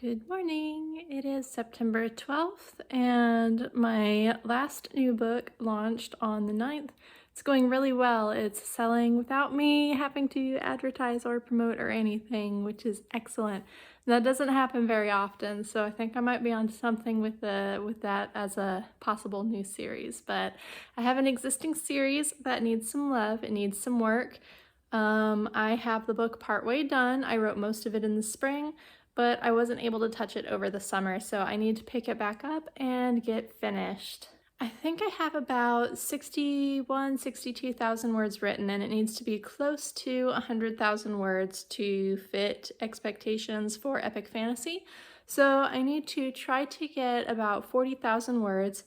Good morning. It is September 12th, and my last new book launched on the 9th. It's going really well. It's selling without me having to advertise or promote or anything, which is excellent. That doesn't happen very often, so I think I might be onto something with that as a possible new series. But I have an existing series that needs some love. It needs some work. I have the book partway done. I wrote most of it in the spring, but I wasn't able to touch it over the summer, so I need to pick it back up and get finished. I think I have about 62,000 words written, and it needs to be close to 100,000 words to fit expectations for epic fantasy. So I need to try to get about 40,000 words.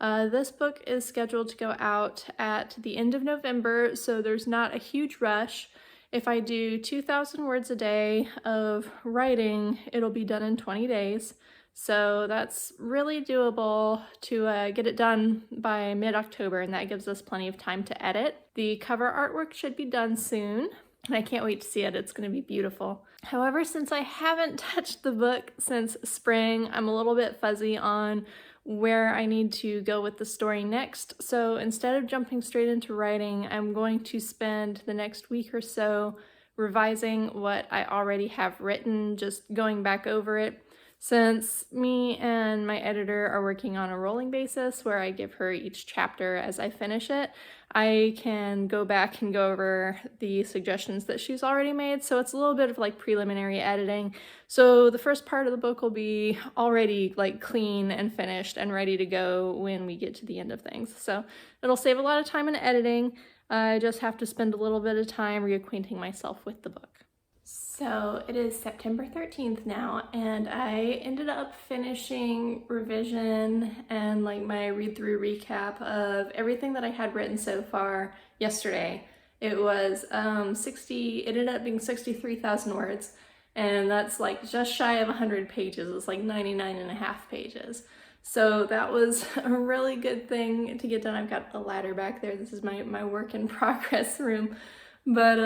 This book is scheduled to go out at the end of November, so there's not a huge rush. If I do 2,000 words a day of writing, it'll be done in 20 days. So that's really doable to get it done by mid-October, and that gives us plenty of time to edit. The cover artwork should be done soon, and I can't wait to see it. It's going to be beautiful. However, since I haven't touched the book since spring, I'm a little bit fuzzy on where I need to go with the story next. So instead of jumping straight into writing, I'm going to spend the next week or so revising what I already have written, just going back over it. Since me and my editor are working on a rolling basis where I give her each chapter as I finish it, I can go back and go over the suggestions that she's already made. So it's a little bit of like preliminary editing. So the first part of the book will be already like clean and finished and ready to go when we get to the end of things. So it'll save a lot of time in editing. I just have to spend a little bit of time reacquainting myself with the book. So it is September 13th now, and I ended up finishing revision and like my read-through recap of everything that I had written so far yesterday. It was it ended up being 63,000 words, and that's like just shy of 100 pages. It's like 99 and a half pages. So that was a really good thing to get done. I've got a ladder back there. This is my work in progress room. But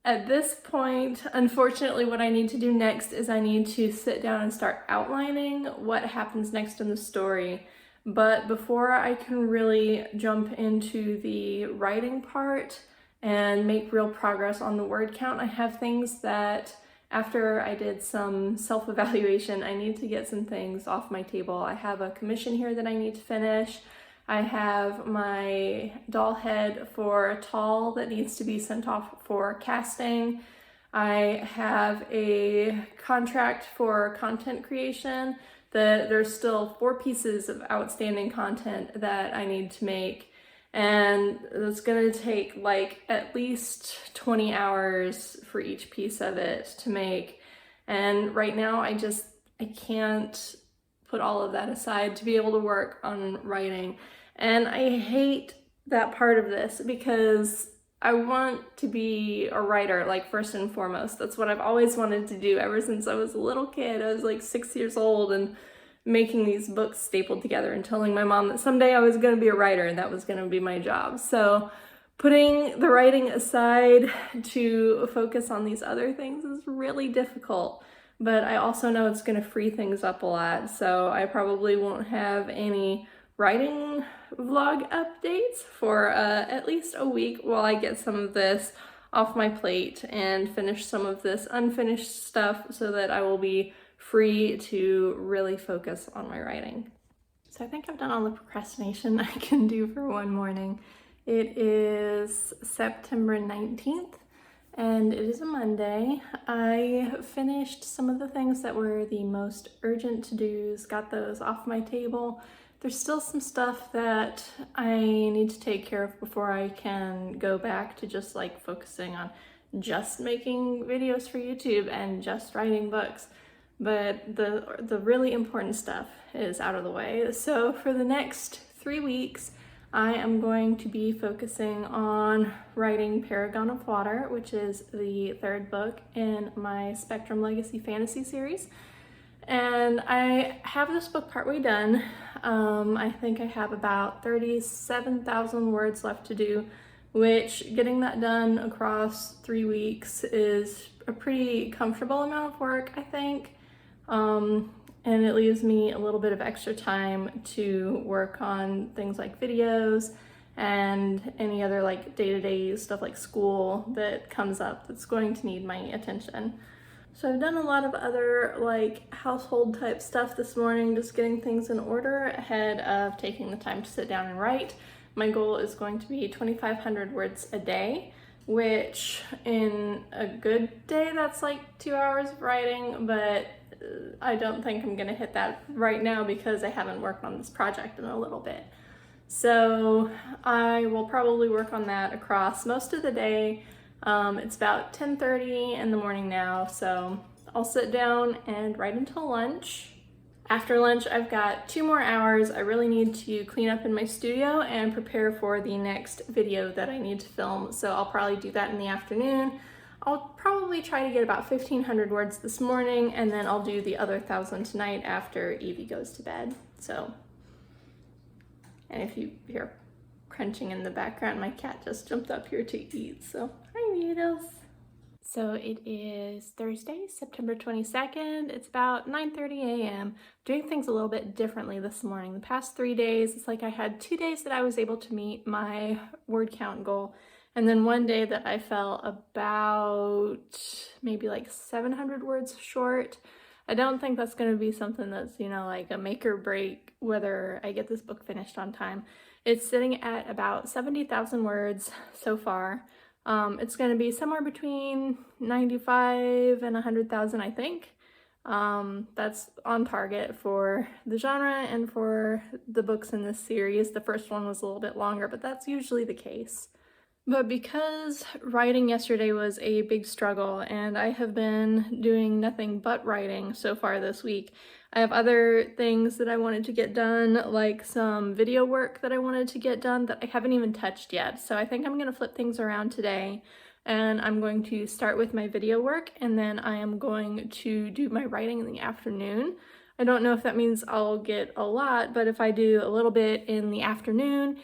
at this point, unfortunately, what I need to do next is I need to sit down and start outlining what happens next in the story. But before I can really jump into the writing part and make real progress on the word count, I have things that after I did some self-evaluation, I need to get some things off my table. I have a commission here that I need to finish. I have my doll head for a tall that needs to be sent off for casting. I have a contract for content creation. There's still 4 pieces of outstanding content that I need to make, and it's gonna take like at least 20 hours for each piece of it to make. And right now I can't put all of that aside to be able to work on writing. And I hate that part of this because I want to be a writer, like first and foremost. That's what I've always wanted to do ever since I was a little kid. I was like 6 years old and making these books stapled together and telling my mom that someday I was going to be a writer and that was going to be my job. So putting the writing aside to focus on these other things is really difficult. But I also know it's going to free things up a lot. So I probably won't have any writing vlog updates for at least a week while I get some of this off my plate and finish some of this unfinished stuff so that I will be free to really focus on my writing. So I think I've done all the procrastination I can do for one morning. It is September 19th and it is a Monday. I finished some of the things that were the most urgent to-dos, got those off my table. There's still some stuff that I need to take care of before I can go back to just like focusing on just making videos for YouTube and just writing books. But the really important stuff is out of the way. So for the next 3 weeks, I am going to be focusing on writing Paragon of Water, which is the 3rd book in my Spectrum Legacy Fantasy series. And I have this book partway done. I think I have about 37,000 words left to do, which getting that done across 3 weeks is a pretty comfortable amount of work, I think. And it leaves me a little bit of extra time to work on things like videos and any other like day-to-day stuff like school that comes up that's going to need my attention. So I've done a lot of other like household type stuff this morning, just getting things in order ahead of taking the time to sit down and write. My goal is going to be 2,500 words a day, which in a good day, that's like 2 hours of writing, but I don't think I'm gonna hit that right now because I haven't worked on this project in a little bit. So I will probably work on that across most of the day. It's about 10:30 in the morning now, so I'll sit down and write until lunch. After lunch, I've got 2 more hours. I really need to clean up in my studio and prepare for the next video that I need to film, so I'll probably do that in the afternoon. I'll probably try to get about 1,500 words this morning, and then I'll do the other 1,000 tonight after Evie goes to bed. So, and if you hear crunching in the background, my cat just jumped up here to eat, so hi Needles. So it is Thursday, September 22nd. It's about 9:30 a.m. Doing things a little bit differently this morning. The past 3 days, it's like I had 2 days that I was able to meet my word count goal, and then 1 day that I fell about maybe like 700 words short. I don't think that's going to be something that's, you know, like a make or break whether I get this book finished on time. It's sitting at about 70,000 words so far. It's going to be somewhere between 95 and 100,000, I think. That's on target for the genre and for the books in this series. The first one was a little bit longer, but that's usually the case. But because writing yesterday was a big struggle and I have been doing nothing but writing so far this week, I have other things that I wanted to get done, like some video work that I wanted to get done that I haven't even touched yet. So I think I'm going to flip things around today, and I'm going to start with my video work, and then I am going to do my writing in the afternoon. I don't know if that means I'll get a lot, but if I do a little bit in the afternoon,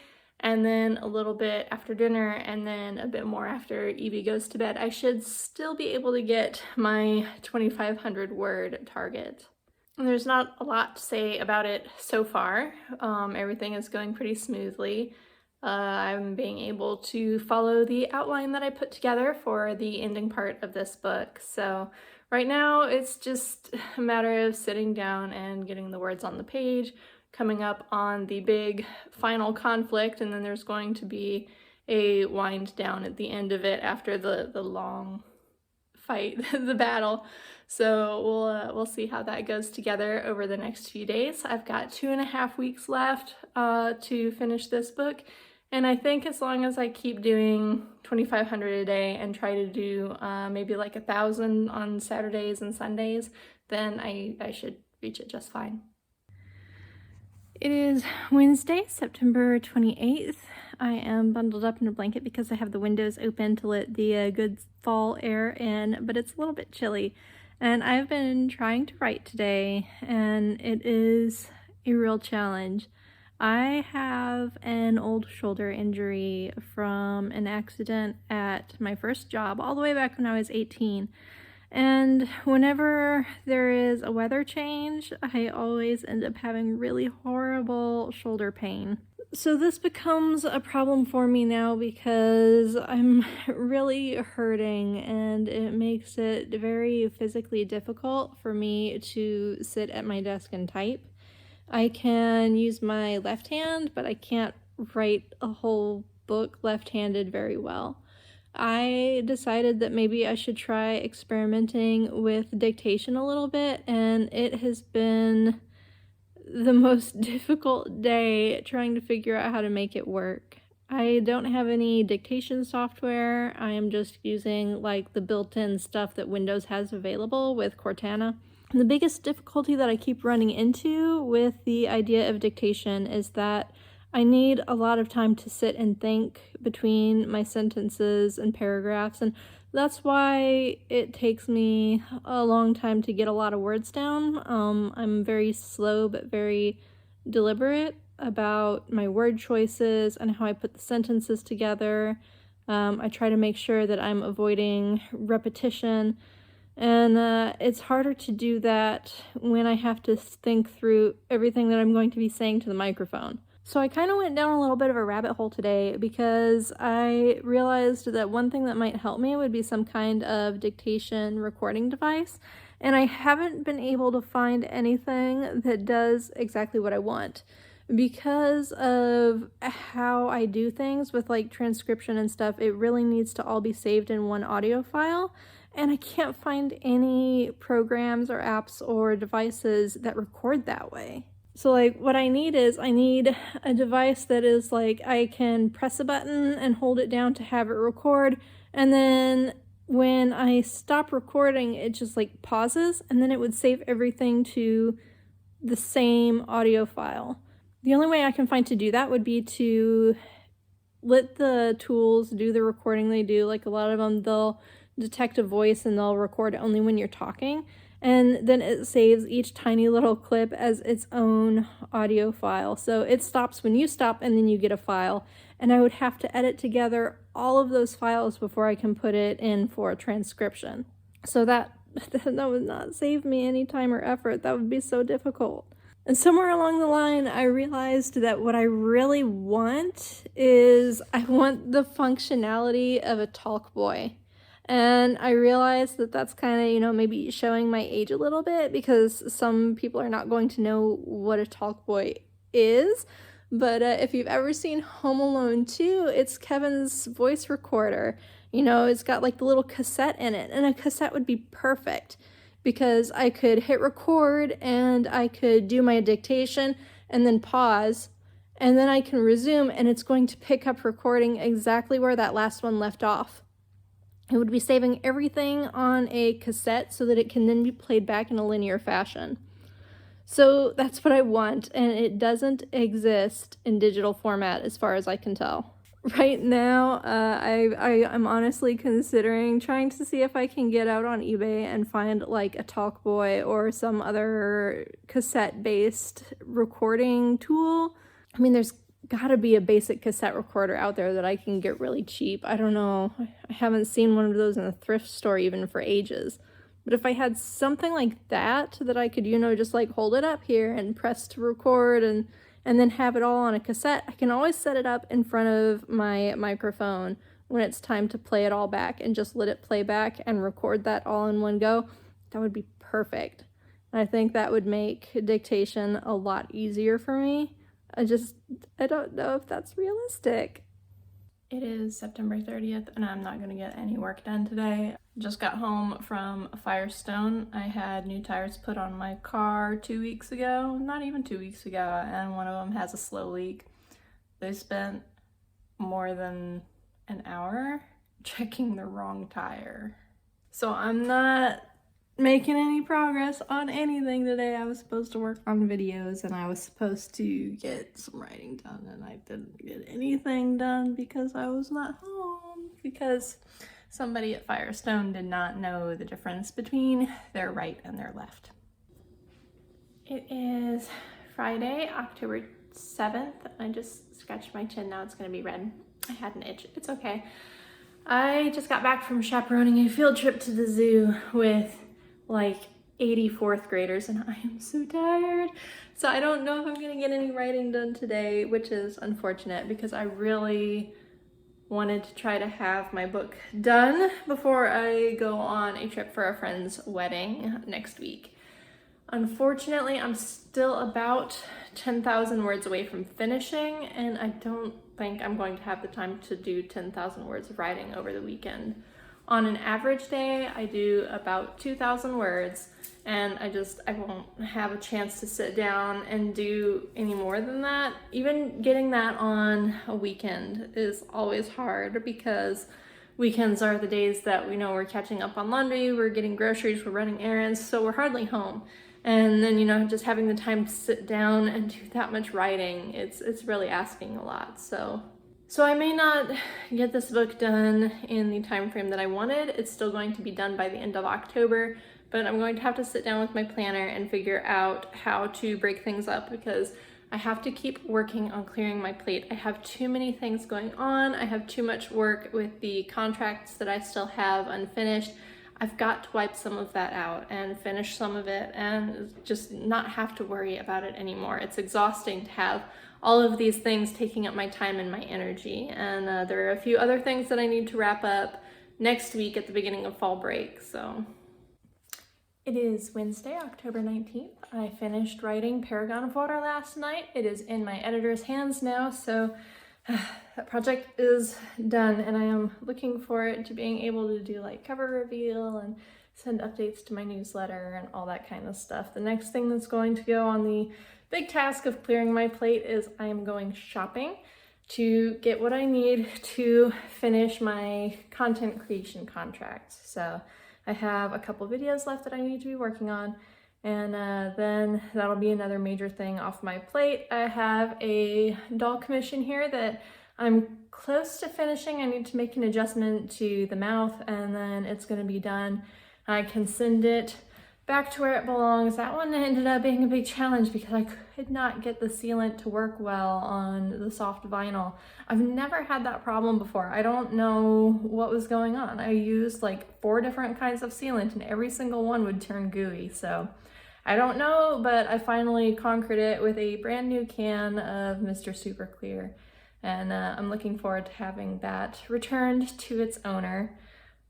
and then a little bit after dinner, and then a bit more after Evie goes to bed, I should still be able to get my 2,500 word target. And there's not a lot to say about it so far. Everything is going pretty smoothly. I'm being able to follow the outline that I put together for the ending part of this book. So right now it's just a matter of sitting down and getting the words on the page, coming up on the big final conflict, and then there's going to be a wind down at the end of it after the long fight, the battle. So we'll see how that goes together over the next few days. I've got 2.5 weeks left to finish this book, and I think as long as I keep doing 2,500 a day and try to do maybe like 1,000 on Saturdays and Sundays, then I should reach it just fine. It is Wednesday, September 28th. I am bundled up in a blanket because I have the windows open to let the good fall air in, but it's a little bit chilly. And I've been trying to write today, and it is a real challenge. I have an old shoulder injury from an accident at my first job all the way back when I was 18. And whenever there is a weather change, I always end up having really horrible shoulder pain. So this becomes a problem for me now because I'm really hurting, and it makes it very physically difficult for me to sit at my desk and type. I can use my left hand, but I can't write a whole book left-handed very well. I decided that maybe I should try experimenting with dictation a little bit, and it has been the most difficult day trying to figure out how to make it work. I don't have any dictation software. I am just using like the built-in stuff that Windows has available with Cortana. And the biggest difficulty that I keep running into with the idea of dictation is that I need a lot of time to sit and think between my sentences and paragraphs, and that's why it takes me a long time to get a lot of words down. I'm very slow but very deliberate about my word choices and how I put the sentences together. I try to make sure that I'm avoiding repetition. And it's harder to do that when I have to think through everything that I'm going to be saying to the microphone. So I kind of went down a little bit of a rabbit hole today because I realized that one thing that might help me would be some kind of dictation recording device. And I haven't been able to find anything that does exactly what I want because of how I do things with like transcription and stuff. It really needs to all be saved in one audio file. And I can't find any programs or apps or devices that record that way. So like what I need is I need a device that is like I can press a button and hold it down to have it record, and then when I stop recording it just like pauses, and then it would save everything to the same audio file. The only way I can find to do that would be to let the tools do the recording they do. Like a lot of them, they'll detect a voice and they'll record only when you're talking, and then it saves each tiny little clip as its own audio file. So it stops when you stop and then you get a file, and I would have to edit together all of those files before I can put it in for a transcription. So that would not save me any time or effort. That would be so difficult. And somewhere along the line, I realized that what I really want is I want the functionality of a talk boy. And I realized that that's kind of, maybe showing my age a little bit because some people are not going to know what a talk boy is. But if you've ever seen Home Alone 2, it's Kevin's voice recorder. It's got like the little cassette in it, and a cassette would be perfect because I could hit record and I could do my dictation and then pause, and then I can resume, and it's going to pick up recording exactly where that last one left off. It would be saving everything on a cassette so that it can then be played back in a linear fashion. So that's what I want, and it doesn't exist in digital format as far as I can tell. Right now, I'm honestly considering trying to see if I can get out on eBay and find like a Talkboy or some other cassette-based recording tool. I mean, there's gotta be a basic cassette recorder out there that I can get really cheap. I don't know. I haven't seen one of those in a thrift store even for ages. But if I had something like that I could, just like hold it up here and press to record and then have it all on a cassette, I can always set it up in front of my microphone when it's time to play it all back and just let it play back and record that all in one go. That would be perfect. I think that would make dictation a lot easier for me. I don't know if that's realistic. It is September 30th and I'm not gonna get any work done today. Just got home from Firestone. I had new tires put on my car 2 weeks ago, not even 2 weeks ago, and one of them has a slow leak. They spent more than an hour checking the wrong tire. So I'm not making any progress on anything today. I was supposed to work on videos and I was supposed to get some writing done, and I didn't get anything done because I was not home, because somebody at Firestone did not know the difference between their right and their left. It is Friday, October 7th. I just scratched my chin, now it's gonna be red. I had an itch, it's okay. I just got back from chaperoning a field trip to the zoo with like 80 fourth graders, and I am so tired. So I don't know if I'm gonna get any writing done today, which is unfortunate because I really wanted to try to have my book done before I go on a trip for a friend's wedding next week. Unfortunately, I'm still about 10,000 words away from finishing, and I don't think I'm going to have the time to do 10,000 words of writing over the weekend. On an average day, I do about 2,000 words, and I won't have a chance to sit down and do any more than that. Even getting that on a weekend is always hard because weekends are the days that we know we're catching up on laundry, we're getting groceries, we're running errands, so we're hardly home. And then, just having the time to sit down and do that much writing, it's really asking a lot. So I may not get this book done in the time frame that I wanted. It's still going to be done by the end of October, but I'm going to have to sit down with my planner and figure out how to break things up because I have to keep working on clearing my plate. I have too many things going on. I have too much work with the contracts that I still have unfinished. I've got to wipe some of that out and finish some of it and just not have to worry about it anymore. It's exhausting to have all of these things taking up my time and my energy. And there are a few other things that I need to wrap up next week at the beginning of fall break, so. It is Wednesday, October 19th. I finished writing Paragon of Water last night. It is in my editor's hands now, so that project is done, and I am looking forward to being able to do like cover reveal and send updates to my newsletter and all that kind of stuff. The next thing that's going to go on the big task of clearing my plate is I am going shopping to get what I need to finish my content creation contracts. So I have a couple videos left that I need to be working on, and then that'll be another major thing off my plate. I have a doll commission here that I'm close to finishing. I need to make an adjustment to the mouth, and then it's going to be done. I can send it back to where it belongs. That one ended up being a big challenge because I could not get the sealant to work well on the soft vinyl. I've never had that problem before. I don't know what was going on. I used like 4 different kinds of sealant and every single one would turn gooey. So I don't know, but I finally conquered it with a brand new can of Mr. Super Clear. And I'm looking forward to having that returned to its owner.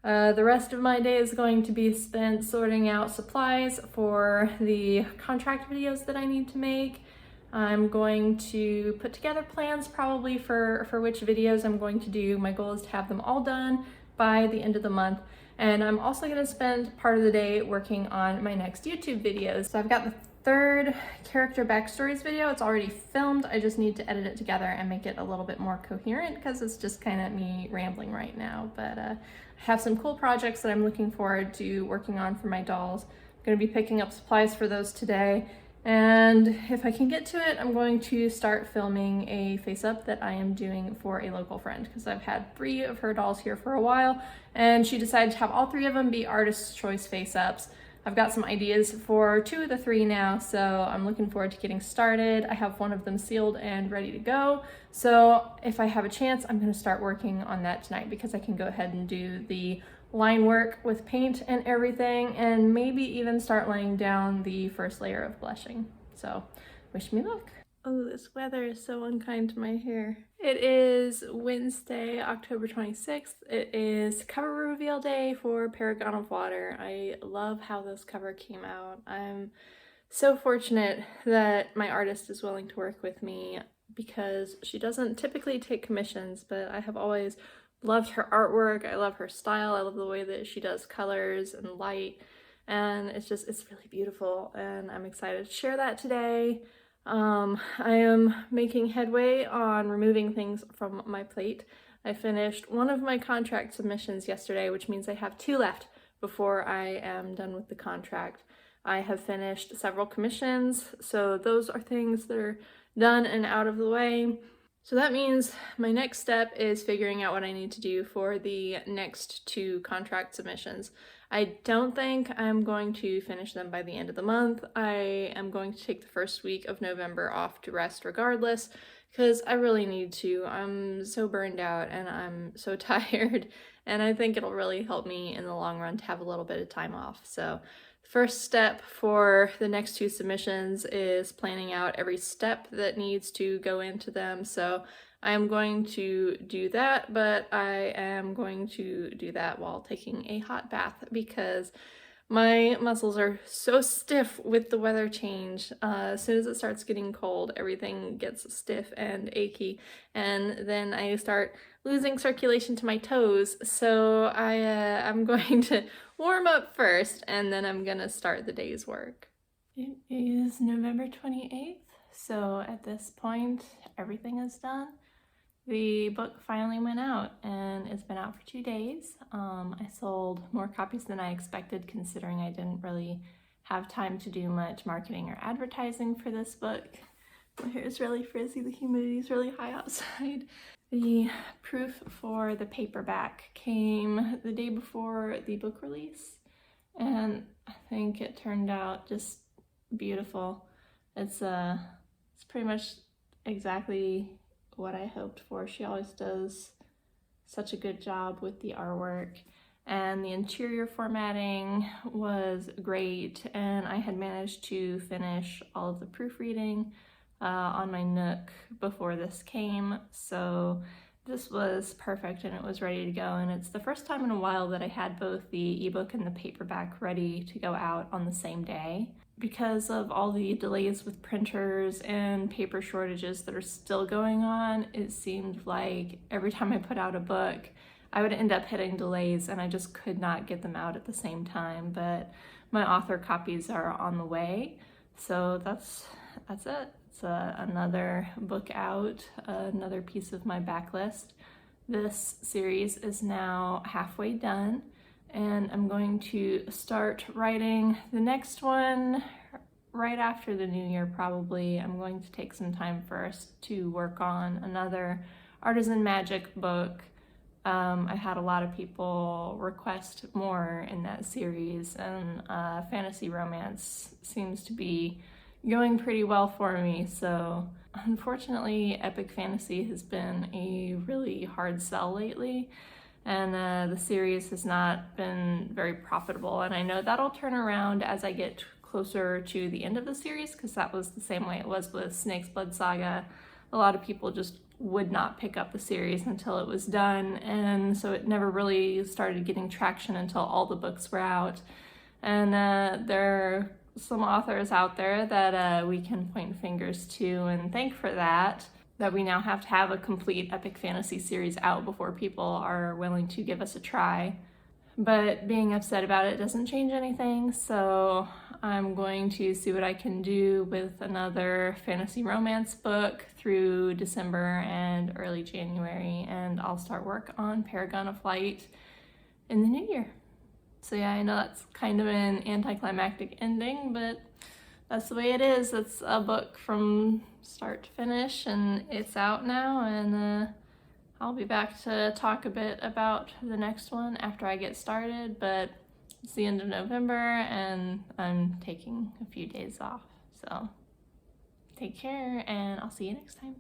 The rest of my day is going to be spent sorting out supplies for the contract videos that I need to make. I'm going to put together plans probably for which videos I'm going to do. My goal is to have them all done by the end of the month. And I'm also going to spend part of the day working on my next YouTube videos. So I've got the 3rd character backstories video. It's already filmed. I just need to edit it together and make it a little bit more coherent because it's just kind of me rambling right now. But I have some cool projects that I'm looking forward to working on for my dolls. I'm going to be picking up supplies for those today. And if I can get to it, I'm going to start filming a face up that I am doing for a local friend because I've had 3 of her dolls here for a while and she decided to have all 3 of them be artist's choice face ups. I've got some ideas for 2 of the 3 now, so I'm looking forward to getting started. I have one of them sealed and ready to go. So if I have a chance, I'm going to start working on that tonight because I can go ahead and do the line work with paint and everything, and maybe even start laying down the first layer of blushing. So wish me luck. Oh, this weather is so unkind to my hair. It is Wednesday, October 26th. It is cover reveal day for Paragon of Water. I love how this cover came out. I'm so fortunate that my artist is willing to work with me because she doesn't typically take commissions, but I have always loved her artwork. I love her style. I love the way that she does colors and light, and it's really beautiful, and I'm excited to share that today. I am making headway on removing things from my plate. I finished one of my contract submissions yesterday, which means I have 2 left before I am done with the contract. I have finished several commissions, so those are things that are done and out of the way. So that means my next step is figuring out what I need to do for the next 2 contract submissions. I don't think I'm going to finish them by the end of the month. I am going to take the first week of November off to rest regardless, because I really need to. I'm so burned out and I'm so tired, and I think it'll really help me in the long run to have a little bit of time off. So first step for the next 2 submissions is planning out every step that needs to go into them. So I am going to do that, but I am going to do that while taking a hot bath because my muscles are so stiff with the weather change. As soon as it starts getting cold, everything gets stiff and achy, and then I start losing circulation to my toes. So I'm going to warm up first, and then I'm gonna start the day's work. It is November 28th, so at this point, everything is done. The book finally went out, and it's been out for 2 days. I sold more copies than I expected, considering I didn't really have time to do much marketing or advertising for this book. My hair is really frizzy, the humidity is really high outside. The proof for the paperback came the day before the book release, and I think it turned out just beautiful. It's pretty much exactly what I hoped for. She always does such a good job with the artwork, and the interior formatting was great, and I had managed to finish all of the proofreading on my Nook before this came, so this was perfect and it was ready to go. And it's the first time in a while that I had both the ebook and the paperback ready to go out on the same day. Because of all the delays with printers and paper shortages that are still going on, it seemed like every time I put out a book, I would end up hitting delays and I just could not get them out at the same time. But my author copies are on the way, so that's it. It's another book out, another piece of my backlist. This series is now halfway done, and I'm going to start writing the next one right after the new year probably. I'm going to take some time first to work on another artisan magic book. I had a lot of people request more in that series, and fantasy romance seems to be going pretty well for me, so unfortunately epic fantasy has been a really hard sell lately, and the series has not been very profitable, and I know that'll turn around as I get closer to the end of the series, because that was the same way it was with Snake's Blood Saga. A lot of people just would not pick up the series until it was done, and so it never really started getting traction until all the books were out. And there are some authors out there that we can point fingers to and thank for that we now have to have a complete epic fantasy series out before people are willing to give us a try. But being upset about it doesn't change anything, so I'm going to see what I can do with another fantasy romance book through December and early January, and I'll start work on Paragon of Light in the new year. So yeah, I know that's kind of an anticlimactic ending, but that's the way it is. It's a book from start to finish, and it's out now, and I'll be back to talk a bit about the next one after I get started, but it's the end of November and I'm taking a few days off. So take care, and I'll see you next time.